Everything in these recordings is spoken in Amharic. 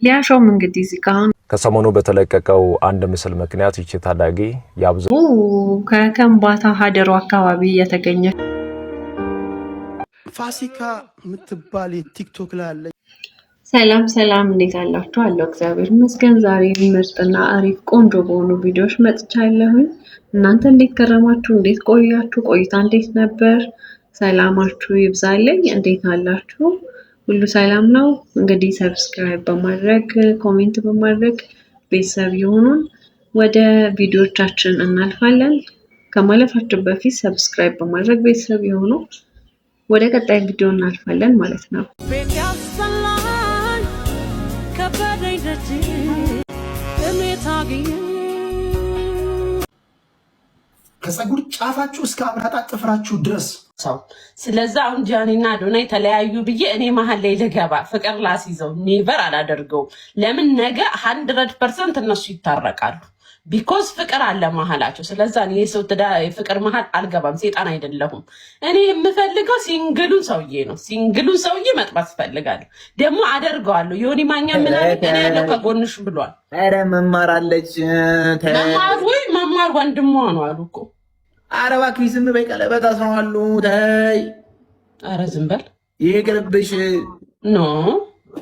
ሊያሾም እንግዲህ እዚህ ጋር ከሰሞኑ በተለቀቀው አንድ ምስል ምክንያት ይቺ ታዳጊ ያብዙ ከከምባታ ሀደሩ አካባቢ የተገኘ ፋሲካ የምትባል ቲክቶክ ላይ አለ። ሰላም ሰላም፣ እንዴት አላችሁ? አለው እግዚአብሔር ይመስገን። ዛሬ ምርጥና አሪፍ ቆንጆ በሆኑ ቪዲዮዎች መጥቻለሁኝ። እናንተ እንዴት ከረማችሁ? እንዴት ቆያችሁ? ቆይታ እንዴት ነበር? ሰላማችሁ ይብዛልኝ። እንዴት አላችሁ? ሁሉ ሰላም ነው? እንግዲህ ሰብስክራይብ በማድረግ ኮሜንት በማድረግ ቤተሰብ ይሁኑን። ወደ ቪዲዮቻችን እናልፋለን። ከማለፋችሁ በፊት ሰብስክራይብ በማድረግ ቤተሰብ ይሁኑ። ወደ ቀጣይ ቪዲዮ እናልፋለን ማለት ነው። ከፀጉር ጫፋችሁ እስከ አብራጣ ጥፍራችሁ ድረስ ሰው ስለዚህ አሁን ጃኒና አዶናይ ተለያዩ ብዬ እኔ መሀል ላይ ልገባ ፍቅር ላስይዘው ኔቨር አላደርገውም። ለምን ነገ 100% እነሱ ይታረቃሉ። ቢኮዝ ፍቅር አለ መሀላቸው። ስለዚህ እኔ የሰው ፍቅር መሀል አልገባም። ሴጣን አይደለሁም። እኔ የምፈልገው ሲንግሉን ሰውዬ ነው። ሲንግሉን ሰውዬ መጥባት እፈልጋለሁ። ደግሞ አደርገዋለሁ። ዮኒ ማኛ ምን አለ እኔ ያለው ከጎንሽ ብሏል። ኧረ መማራለች መማር ወንድሟ ነው አሉ እኮ። ኧረ እባክሽ ዝም በይ፣ ቀለበት አስረዋሉ። ተይ ኧረ ዝም በል ይቅርብሽ። ኖ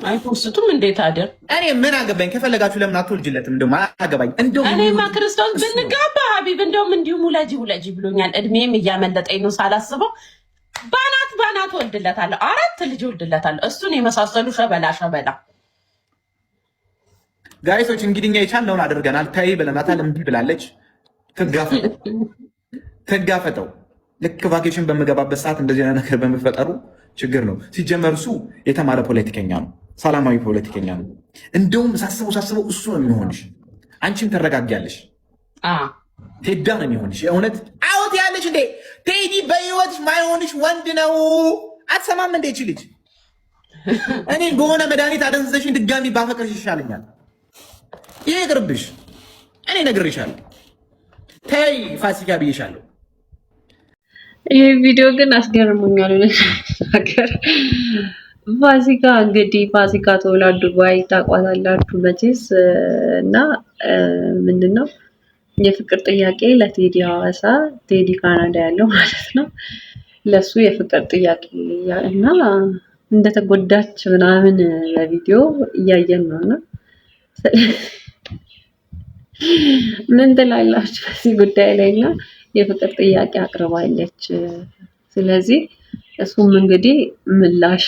አይፖስቱም እንዴት አደር እኔ ምን አገባኝ? ከፈለጋችሁ ለምን አትወልጅለትም? እንደውም አያገባኝ። እንደውም እኔማ ክርስቶስ ብንጋባ ሀቢብ እንደውም እንዲሁም ውለጂ ብሎኛል። እድሜም እያመለጠኝ ነው ሳላስበው። ባናት ወልድለታለሁ፣ 4 ልጅ ወልድለታለሁ። እሱን የመሳሰሉ ሸበላ ጋይሶች እንግዲህ እኛ የቻልነውን አድርገናል። ተይ ብለናታል፣ እምቢ ብላለች። ትጋፈጠው። ልክ ቫኬሽን በምገባበት ሰዓት እንደዚህ ነገር በመፈጠሩ ችግር ነው። ሲጀመር እሱ የተማረ ፖለቲከኛ ነው፣ ሰላማዊ ፖለቲከኛ ነው። እንደውም ሳስበው እሱ ነው የሚሆንሽ። አንቺም ትረጋጊያለሽ። ቴዳ ነው የሚሆንሽ። የእውነት አውት ያለሽ እንዴ ቴዲ በህይወትሽ ማይሆንሽ ወንድ ነው። አትሰማም እንዴ? ልጅ እኔ በሆነ መድኃኒት አደንዘሽኝ ድጋሚ ባፈቅርሽ ይሻለኛል። ይሄ ይቅርብሽ። እኔ ነግሬሻለሁ። ተይ ፋሲካ ብዬሻለሁ። ይህ ቪዲዮ ግን አስገርሞኛል። ነገር ፋሲካ እንግዲህ ፋሲካ ተወላዱ ዱባይ ታቋታላችሁ መቼስ እና ምንድነው የፍቅር ጥያቄ ለቴዲ ሐዋሳ ቴዲ ካናዳ ያለው ማለት ነው። ለሱ የፍቅር ጥያቄ እና እንደተጎዳች ምናምን በቪዲዮ እያየን ነውና ምን ትላላችሁ በዚህ ጉዳይ ላይ? እና የፍቅር ጥያቄ አቅርባለች። ስለዚህ እሱም እንግዲህ ምላሽ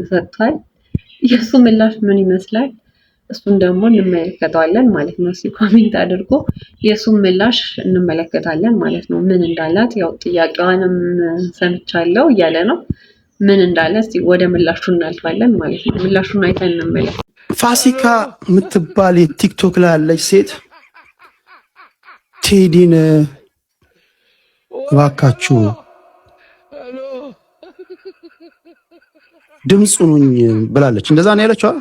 ሰጥቷል። የእሱ ምላሽ ምን ይመስላል? እሱን ደግሞ እንመለከተዋለን ማለት ነው። እስኪ ኮሜንት አድርጎ የእሱን ምላሽ እንመለከታለን ማለት ነው። ምን እንዳላት ያው ጥያቄዋንም ሰምቻለሁ እያለ ነው። ምን እንዳለ እስኪ ወደ ምላሹ እናልፋለን ማለት ነው። ምላሹን አይተን እንመለከት። ፋሲካ የምትባል ቲክቶክ ላይ ያለች ሴት ቴዲን እባካችሁ ድምፅ ሁኑኝ ብላለች። እንደዛ ነው ያለችው።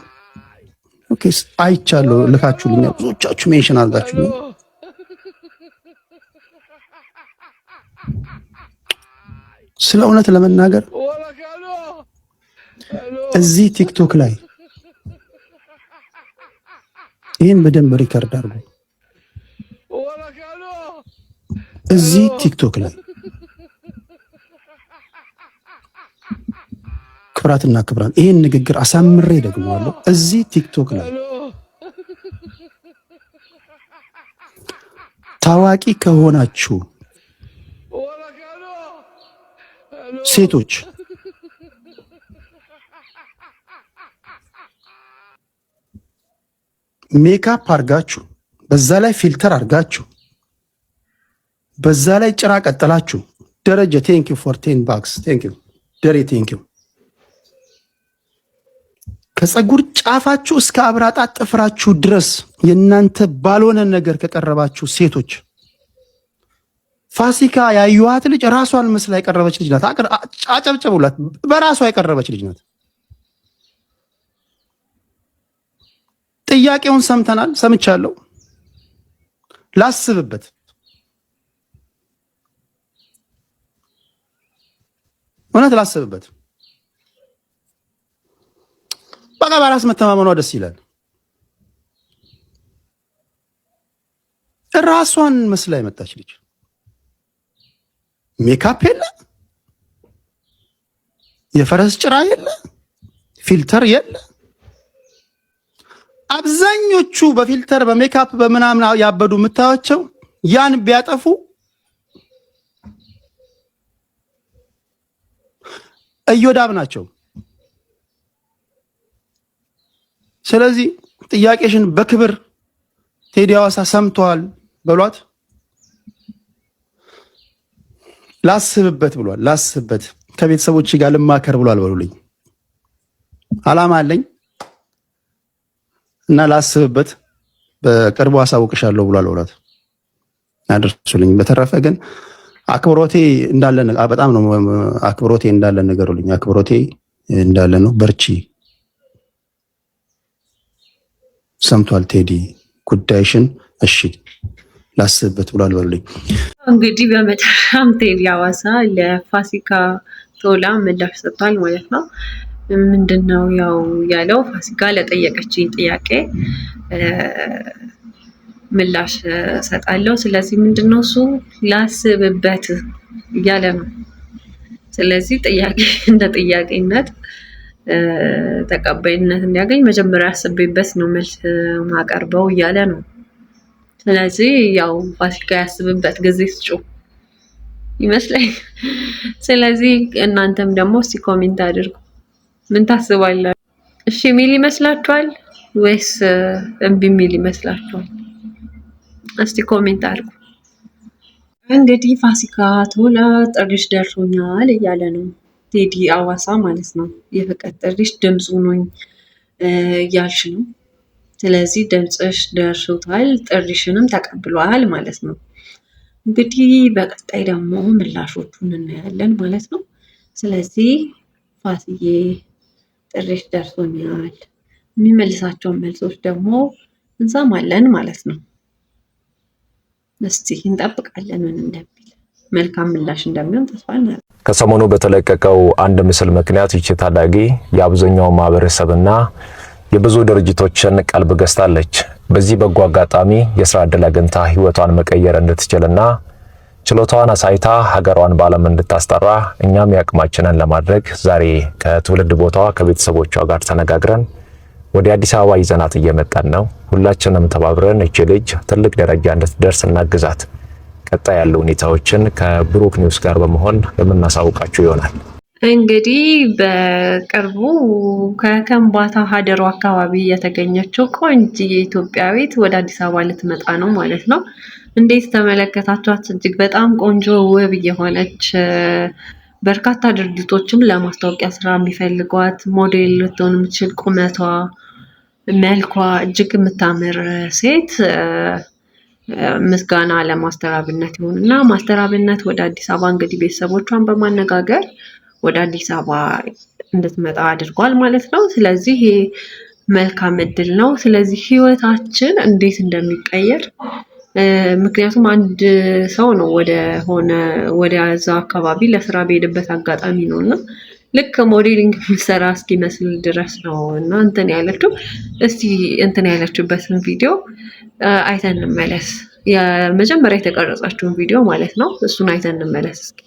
ኦኬ አይቻለሁ፣ ልካችሁልኛል፣ ብዙዎቻችሁ ሜንሽን አድርጋችሁልኛል። ስለ እውነት ለመናገር እዚህ ቲክቶክ ላይ ይህን በደንብ ሪከርድ አድርጉ። እዚህ ቲክቶክ ላይ ክብራትና ክብራን ይህን ንግግር አሳምሬ ደግመዋለሁ። እዚህ ቲክቶክ ላይ ታዋቂ ከሆናችሁ ሴቶች ሜካፕ አርጋችሁ በዛ ላይ ፊልተር አርጋችሁ በዛ ላይ ጭራ ቀጥላችሁ ደረጀ ቴንክ ዩ ፎር 10 ባክስ ቴንክ ዩ ደሬ ቴንክ ዩ ከፀጉር ጫፋችሁ እስከ አብራጣ ጥፍራችሁ ድረስ የእናንተ ባልሆነ ነገር ከቀረባችሁ ሴቶች ፋሲካ ያዩዋት ልጅ ራሷን መስላ የቀረበች ልጅ ናት። አጨብጨቡላት። በራሷ የቀረበች ልጅ ናት። ጥያቄውን ሰምተናል፣ ሰምቻለሁ። ላስብበት። እውነት ላስብበት። በቃ በራስ መተማመኗ ደስ ይላል። ራሷን መስላ የመጣች ልጅ ሜካፕ የለ፣ የፈረስ ጭራ የለ፣ ፊልተር የለ። አብዛኞቹ በፊልተር በሜካፕ በምናምን ያበዱ የምታዩቸው ያን ቢያጠፉ እዮዳብ ናቸው። ስለዚህ ጥያቄሽን በክብር ቴዲ ሐዋሳ ሰምቷል በሏት። ላስብበት ብሏል። ላስብበት ከቤተሰቦች ጋር ልማከር ብሏል በሉልኝ። አላማ አለኝ እና ላስብበት በቅርቡ አሳውቅሻለሁ ብሏል በሏት። አድርሱልኝ። በተረፈ ግን አክብሮቴ እንዳለ በጣም ነው አክብሮቴ እንዳለ ነገሩልኝ። አክብሮቴ እንዳለ ነው። በርቺ። ሰምቷል ቴዲ ጉዳይሽን። እሺ ላስብበት ብሏል በሉልኝ። እንግዲህ በመጨረሻም ቴዲ ሐዋሳ ለፋሲካ ቶላ ምላሽ ሰጥቷል ማለት ነው። ምንድነው ያው ያለው? ፋሲካ ለጠየቀችኝ ጥያቄ ምላሽ ሰጣለሁ። ስለዚህ ምንድነው እሱ ላስብበት እያለ ነው። ስለዚህ ጥያቄ እንደ ጥያቄነት ተቀባይነት እንዲያገኝ መጀመሪያ አስቤበት ነው መልስ ማቀርበው እያለ ነው። ስለዚህ ያው ፋሲካ ያስብበት ጊዜ ስጩ ይመስለኝ። ስለዚህ እናንተም ደግሞ እስቲ ኮሜንት አድርጉ። ምን ታስባላችሁ? እሺ ሚል ይመስላችኋል ወይስ እምቢ ሚል ይመስላችኋል? እስቲ ኮሜንት አድርጉ። እንግዲህ ፋሲካ ቶላ ጥሪሽ ደርሶኛል እያለ ነው ቴዲ ሐዋሳ ማለት ነው። የፍቅር ጥሪሽ ድምፁ ነኝ እያልሽ ነው። ስለዚህ ድምፅሽ ደርሶታል፣ ጥሪሽንም ተቀብሏል ማለት ነው። እንግዲህ በቀጣይ ደግሞ ምላሾቹን እናያለን ማለት ነው። ስለዚህ ፋሲዬ ጥሪሽ ደርሶኛል፣ የሚመልሳቸውን መልሶች ደግሞ እንሰማለን ማለት ነው። እስቲ እንጠብቃለን ምን እንደሚል። መልካም ምላሽ እንደሚሆን ተስፋ እናደርጋለን። ከሰሞኑ በተለቀቀው አንድ ምስል ምክንያት ይቺ ታዳጊ የአብዛኛው ማህበረሰብና የብዙ ድርጅቶችን ቀልብ ገዝታለች። በዚህ በጎ አጋጣሚ የስራ ዕድል አግኝታ ህይወቷን መቀየር እንድትችልና ችሎታዋን አሳይታ ሀገሯን በዓለም እንድታስጠራ እኛም ያቅማችንን ለማድረግ ዛሬ ከትውልድ ቦታዋ ከቤተሰቦቿ ጋር ተነጋግረን ወደ አዲስ አበባ ይዘናት እየመጣን ነው። ሁላችንም ተባብረን እቺ ልጅ ትልቅ ደረጃ እንድትደርስ እናግዛት። ቀጣይ ያሉ ሁኔታዎችን ከብሩክ ኒውስ ጋር በመሆን የምናሳውቃችሁ ይሆናል። እንግዲህ በቅርቡ ከከምባታ ሀደሩ አካባቢ የተገኘችው ቆንጆዬ ኢትዮጵያዊት ወደ አዲስ አበባ ልትመጣ ነው ማለት ነው። እንዴት ተመለከታችኋት? እጅግ በጣም ቆንጆ ውብ የሆነች በርካታ ድርጅቶችም ለማስታወቂያ ስራ የሚፈልጓት ሞዴል ልትሆን የምትችል ቁመቷ፣ መልኳ እጅግ የምታምር ሴት ምስጋና ለማስተራብነት ይሁን እና ማስተራብነት ወደ አዲስ አበባ እንግዲህ ቤተሰቦቿን በማነጋገር ወደ አዲስ አበባ እንድትመጣ አድርጓል ማለት ነው። ስለዚህ ይሄ መልካም እድል ነው። ስለዚህ ህይወታችን እንዴት እንደሚቀየር ምክንያቱም አንድ ሰው ነው ወደ ዛ አካባቢ ለስራ በሄደበት አጋጣሚ ነው እና ልክ ሞዴሊንግ የሚሰራ እስኪመስል ድረስ ነው እና እንትን ያለችው። እስቲ እንትን ያለችበትን ቪዲዮ አይተን እንመለስ። የመጀመሪያ የተቀረጸችውን ቪዲዮ ማለት ነው። እሱን አይተን እንመለስ እስኪ።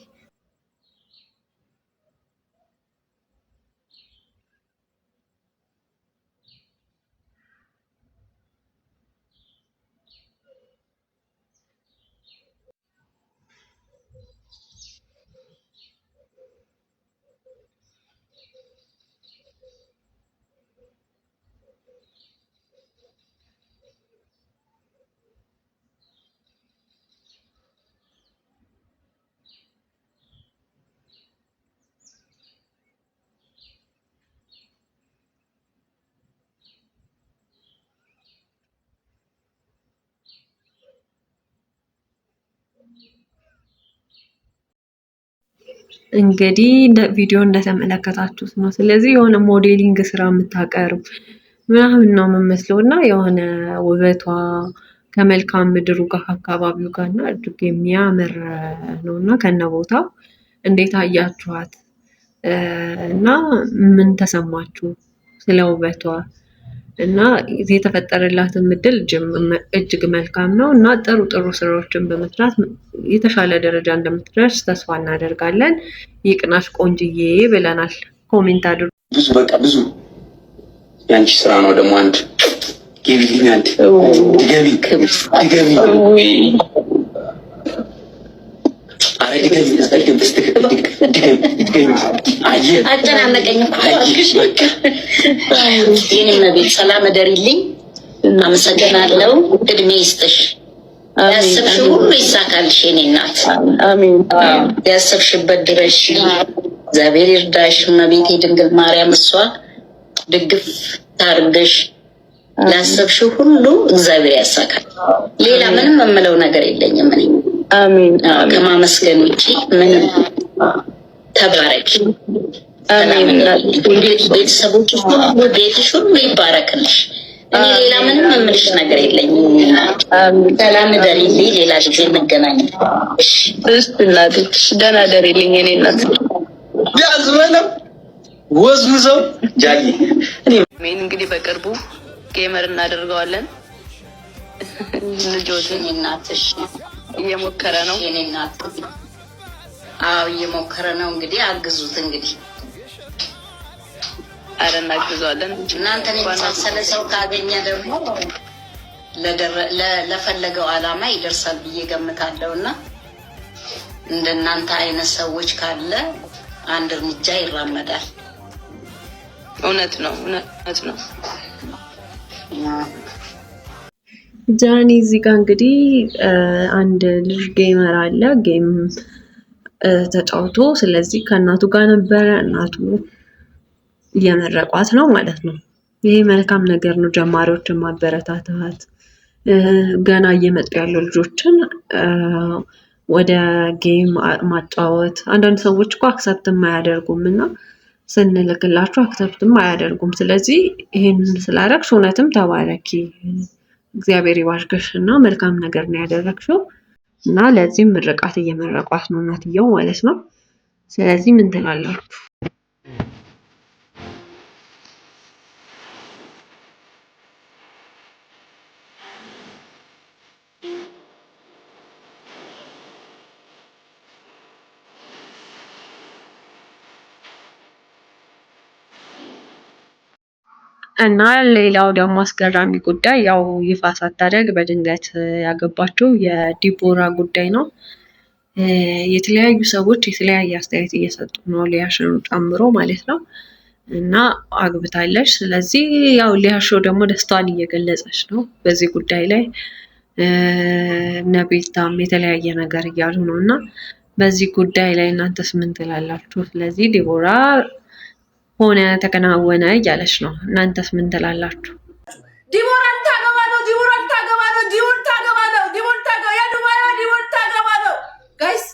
እንግዲህ ቪዲዮ እንደተመለከታችሁት ነው። ስለዚህ የሆነ ሞዴሊንግ ስራ የምታቀርብ ምናምን ነው የምመስለው እና የሆነ ውበቷ ከመልካም ምድሩ ጋር አካባቢው ጋር እና እጅግ የሚያምር ነው እና ከነ ቦታው እንዴት አያችኋት እና ምን ተሰማችሁ? ስለ ውበቷ እና የተፈጠረላትን እድል እጅግ መልካም ነው እና ጥሩ ስራዎችን በመስራት የተሻለ ደረጃ እንደምትደርስ ተስፋ እናደርጋለን። ይቅናሽ ቆንጅዬ ብለናል። ኮሜንት አድርጉ። ብዙ ያንቺ ስራ ነው ደግሞ አንድ ገቢልኝ አንድ ገቢ አጨናነቀኝ እኮ የኔ ቤት ሰላም እደሪልኝ። አመሰግናለሁ። እድሜ ይስጥሽ። ያሰብሽው ሁሉ ይሳካልሽ የኔ እናት። አሜን። ያሰብሽበት ድረሽ። እግዚአብሔር ይርዳሽ። እመቤቴ ድንግል ማርያም እሷ ድግፍ ታርግሽ። ያሰብሽው ሁሉ እግዚአብሔር ያሳካል። ሌላ ምንም የምለው ነገር የለኝም እኔ አሜን። ከማመስገን ውጪ ምንም። ተባረክ። አሜን። ቤተሰቦች ሁሉ ቤትሽ ሁሉ ይባረክልሽ። እኔ ሌላ ምንም የምልሽ ነገር የለኝም። ሰላም ደሪልኝ። ሌላ ጊዜ እንገናኝ። እሺ እናትሽ ደህና ደሪልኝ። እኔ እናት ያዝመለም ወዝውዘው ጃጊ ምን እንግዲህ በቅርቡ ጌመር እናደርገዋለን። ልጆች እናትሽ እየሞከረ ነው። የኔ እናት አዎ እየሞከረ ነው። እንግዲህ አግዙት። እንግዲህ አረ እናግዘዋለን። እናንተን የመሳሰለ ሰው ካገኘ ደግሞ ለፈለገው አላማ ይደርሳል ብዬ ገምታለሁ እና እንደናንተ አይነት ሰዎች ካለ አንድ እርምጃ ይራመዳል። እውነት ነው። ጃኒ እዚህ ጋር እንግዲህ አንድ ልጅ ጌመር አለ። ጌም ተጫውቶ ስለዚህ ከእናቱ ጋር ነበረ። እናቱ እየመረቋት ነው ማለት ነው። ይሄ መልካም ነገር ነው። ጀማሪዎችን ማበረታታት፣ ገና እየመጡ ያሉ ልጆችን ወደ ጌም ማጫወት። አንዳንድ ሰዎች እኮ አክሰፕትም አያደርጉም እና ስንልክላቸው አክሰፕትም አያደርጉም። ስለዚህ ይሄንን ስላደረግሽ እውነትም ተባረኪ፣ እግዚአብሔር ይባርክሽ እና መልካም ነገር ነው ያደረግሽው እና ለዚህም ምርቃት እየመረቋት ነው እናትየው ማለት ነው። ስለዚህ ምን ትላላችሁ? እና ሌላው ደግሞ አስገራሚ ጉዳይ ያው ይፋ ሳታደርግ በድንገት ያገባችው የዲቦራ ጉዳይ ነው። የተለያዩ ሰዎች የተለያየ አስተያየት እየሰጡ ነው፣ ሊያሽኑ ጨምሮ ማለት ነው። እና አግብታለች። ስለዚህ ያው ሊያሾ ደግሞ ደስታዋን እየገለጸች ነው በዚህ ጉዳይ ላይ። ነቤታም የተለያየ ነገር እያሉ ነው እና በዚህ ጉዳይ ላይ እናንተስ ምን ትላላችሁ? ስለዚህ ዲቦራ ሆነ ተከናወነ እያለች ነው። እናንተስ ምን ትላላችሁ? ዲቦራ ልታገባ ነው። ጋይስ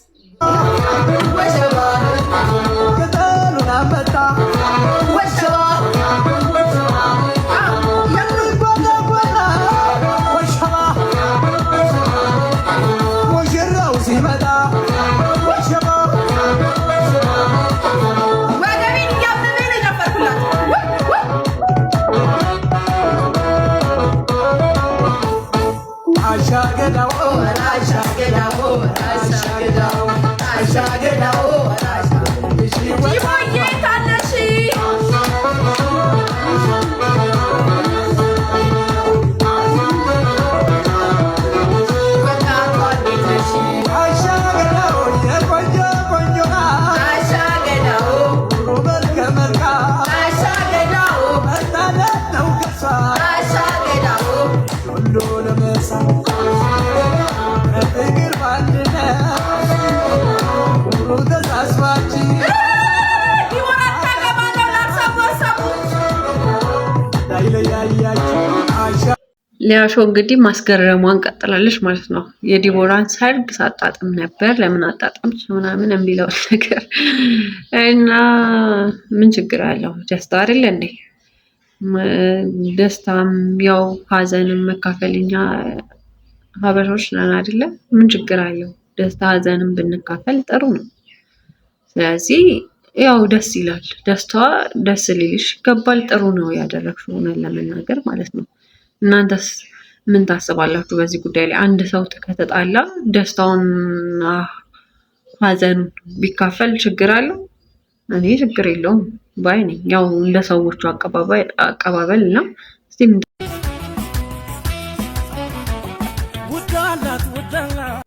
ሊያሾ እንግዲህ ማስገረሟን ቀጥላለች ማለት ነው። የዲቦራን ሰርግ ሳጣጥም ነበር ለምን አጣጣምሽ ምናምን የሚለው ነገር እና ምን ችግር አለው? ደስታ አይደለ እንዴ? ደስታም ያው ሀዘንም መካፈልኛ ሀበሾች ነን አይደለ? ምን ችግር አለው? ደስታ ሀዘንም ብንካፈል ጥሩ ነው። ስለዚህ ያው ደስ ይላል። ደስታዋ ደስ ሊልሽ ይገባል። ጥሩ ነው ያደረግሽው ሆነን ለመናገር ማለት ነው። እናንተስ ምን ታስባላችሁ በዚህ ጉዳይ ላይ? አንድ ሰው ከተጣላ ደስታውንና ሀዘኑን ቢካፈል ችግር አለው? እኔ ችግር የለውም ባይ ነኝ። ያው እንደ ሰዎቹ አቀባበል እና እስቲ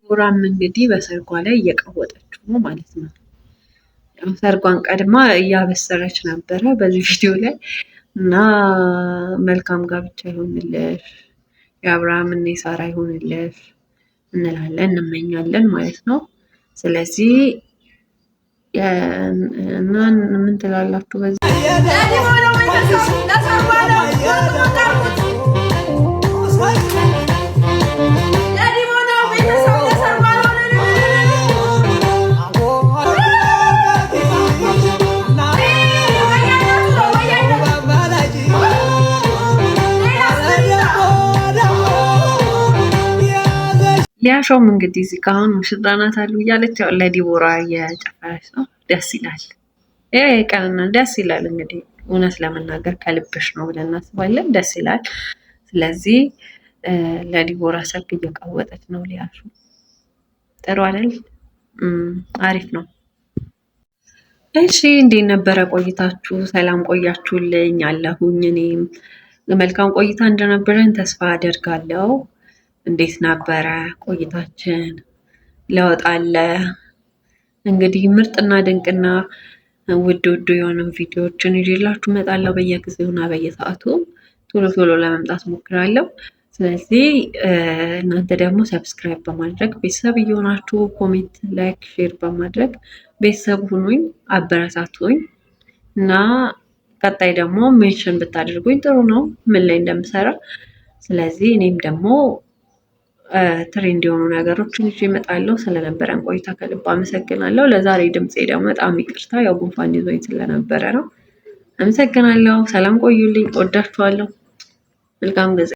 ዲቦራም እንግዲህ በሰርጓ ላይ እየቀወጠችው ነው ማለት ነው። ሰርጓን ቀድማ እያበሰረች ነበረ በዚህ ቪዲዮ ላይ እና መልካም ጋብቻ ይሆንልሽ፣ የአብርሃም እና የሳራ ይሆንልሽ እንላለን እንመኛለን ማለት ነው። ስለዚህ እና ምን ትላላችሁ በዚህ? ሊያሾም እንግዲህ እዚህ ጋር አሁን ሙሽራ ናት አሉ እያለች ያው ለዲቦራ እየጨፈረች ነው። ደስ ይላል። ይሄ ቀንና ደስ ይላል። እንግዲህ እውነት ለመናገር ከልብሽ ነው ብለን እናስባለን። ደስ ይላል። ስለዚህ ለዲቦራ ሰርግ እየቀወጠች ነው ሊያሹ። ጥሩ አይደል? አሪፍ ነው። እሺ እንዴት ነበረ ቆይታችሁ? ሰላም ቆያችሁልኝ? አለሁኝ እኔም መልካም ቆይታ እንደነበረን ተስፋ አደርጋለሁ። እንዴት ነበረ ቆይታችን? ለውጥ አለ? እንግዲህ ምርጥና ድንቅና ውድ የሆኑ ቪዲዮዎችን ይዤላችሁ እመጣለሁ በየጊዜውና በየሰዓቱ ቶሎ ቶሎ ለመምጣት ሞክራለሁ። ስለዚህ እናንተ ደግሞ ሰብስክራይብ በማድረግ ቤተሰብ እየሆናችሁ ኮሜንት፣ ላይክ፣ ሼር በማድረግ ቤተሰብ ሁኑኝ፣ አበረታቱኝ እና ቀጣይ ደግሞ ሜንሽን ብታደርጉኝ ጥሩ ነው ምን ላይ እንደምሰራ። ስለዚህ እኔም ደግሞ ትሬንድ የሆኑ ነገሮችን ይዤ እመጣለሁ። ስለነበረን ቆይታ ከልብ አመሰግናለሁ። ለዛሬ ድምፄ ደግሞ በጣም ይቅርታ፣ ያው ጉንፋን ይዞኝ ስለነበረ ነው። አመሰግናለሁ። ሰላም ቆዩልኝ። እወዳችኋለሁ። መልካም ጊዜ